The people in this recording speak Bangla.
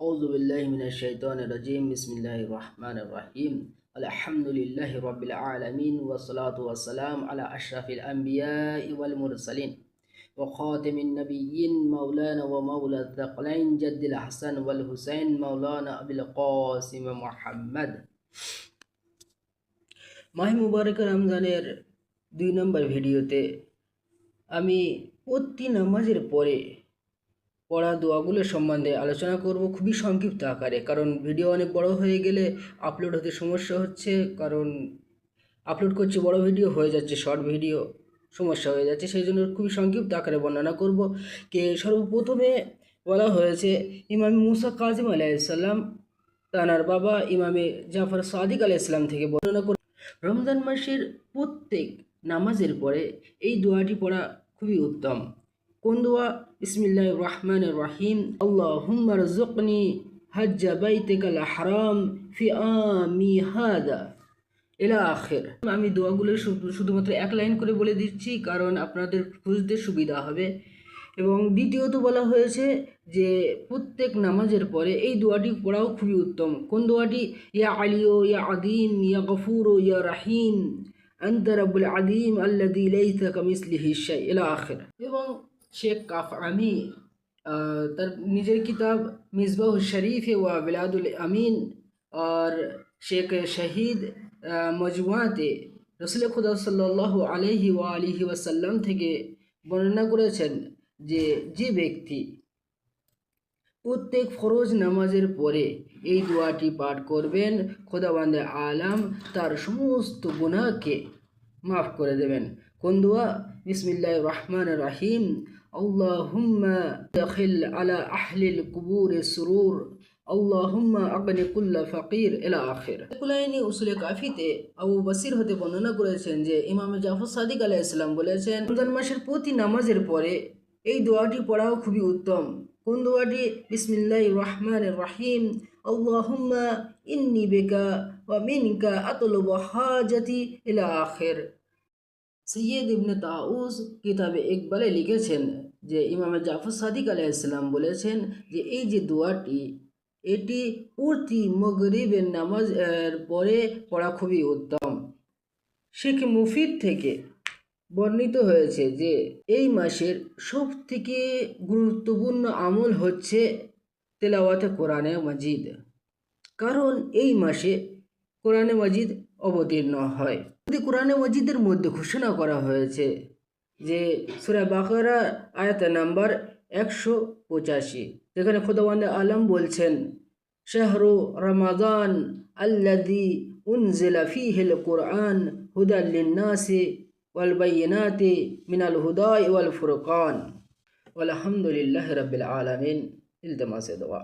أعوذ بالله من الشيطان الرجيم بسم الله الرحمن الرحيم الحمد لله رب العالمين والصلاة والسلام على أشرف الأنبياء والمرسلين وخاتم النبيين مولانا ومولى الثقلين جد الحسن والحسين مولانا أبي القاسم محمد মাহে মুবারক রমজানের 2 নম্বর ভিডিওতে আমি প্রতি নামাজের পরে পড়া দোয়াগুলো সম্বন্ধে আলোচনা করব খুবই সংক্ষিপ্ত আকারে, কারণ ভিডিও অনেক বড় হয়ে গেলে আপলোড হতে সমস্যা হচ্ছে। কারণ আপলোড করছি বড় ভিডিও হয়ে যাচ্ছে, শর্ট ভিডিও সমস্যা হয়ে যাচ্ছে, সেই জন্য খুবই সংক্ষিপ্ত আকারে বর্ণনা করব। সর্বপ্রথমে বলা হয়েছে ইমাম মুসা কাজিম আলাইহিসসালাম তানার বাবা ইমামে জাফর সাদিক আলাইহিসসালাম থেকে বর্ণনা করে রমজান মাসের প্রত্যেক নামাজের পরে এই দোয়াটি পড়া খুবই উত্তম। কোন দোয়া? বিসমিল্লাহির রহমানির রহিম আল্লাহুম্মা রযুকনি হজ্জা বাইতিকাল হারাম ফি আমি হাদা ইলা আখির। আমি দোয়াগুলো শুধুমাত্র এক লাইন করে বলে দিচ্ছি, কারণ আপনাদের বুঝতে সুবিধা হবে। এবং দ্বিতীয়ত বলা হয়েছে যে প্রত্যেক নামাজের পরে এই দোয়াটি পড়াও খুবই উত্তম। কোন দোয়াটি? ইয়া আলিয়ু ইয়া আদিম ইয়া গফুরু ইয়া রাহিম আনতা রাব্বুল আদিম আল্লাযী লাইসা কামিসলিহি শাই ইলা আখির। এবং শেখ কাফআনি তার নিজের কিতাব মিসবাহ শরীফে ওয়া বিলাদুল আমিন আর শেখ শহীদ মজমুআতে রসুল খুদা সাল্লাল্লাহু আলাইহি ওয়া আলিহি ওয়াসাল্লাম থেকে বর্ণনা করেছেন যে ব্যক্তি প্রত্যেক ফরজ নামাজের পরে এই দোয়াটি পাঠ করবেন, খোদাবন্দে আলাম তার সমস্ত গুনাহকে মাফ করে দেবেন। কোন দোয়া? বিসমিল্লাহির রহমানির রহিম আল্লাহুম্মা দাখিল আলা আহলিল কুবুর সুরুর আল্লাহুম্মা আগনি কুল্লা ফাকির ইলা আখির। কুলাইনি উসুলে কাফিতে আবু বাসির হতে বর্ণনা করেছেন যে ইমাম জাফর সাদিক আলাইহিসসালাম বলেছেন রমজান মাসের প্রতি নামাজের পরে এই দোয়াটি পড়াও খুবই উত্তম। কোন দোয়াটি? বিসমিল্লাহির রহমানির রহিম আল্লাহুম্মা ইন্নী বিকা ওয়া মিনকা আতলুবু হাজাতি ইলা আখির। সৈয়দ ইবনে তাউস কিতাবে ইকবালে লিখেছেন যে ইমাম জাফর সাদিক আলাইহিসসালাম বলেছেন যে এই যে দোয়াটি এটি প্রতি মাগরিবের নামাজের পরে পড়া খুবই উত্তম। শেখ মুফিদ থেকে বর্ণিত হয়েছে যে এই মাসের সবথেকে গুরুত্বপূর্ণ আমল হচ্ছে তেলাওয়াতে কোরআনে মাজিদ, কারণ এই মাসে কোরআনে মাজিদ অবতীর্ণ হয়। কোরআনে মাজিদের মধ্যে ঘোষণা করা হয়েছে যে সূরা বাকারা আয়াত নাম্বার 185, যেখানে খোদাবন্দে আলম বলছেন শাহরু রমাদান আল্লাযী উনজিলা ফীহিল কুরআন হুদাল লিন-নাসি ওয়াল বাইয়িনাতি মিনাল হুদা ওয়াল ফুরকান ওয়ালহামদুলিল্লাহি রাব্বিল আলামিন। ইলতিমাসে দোয়া।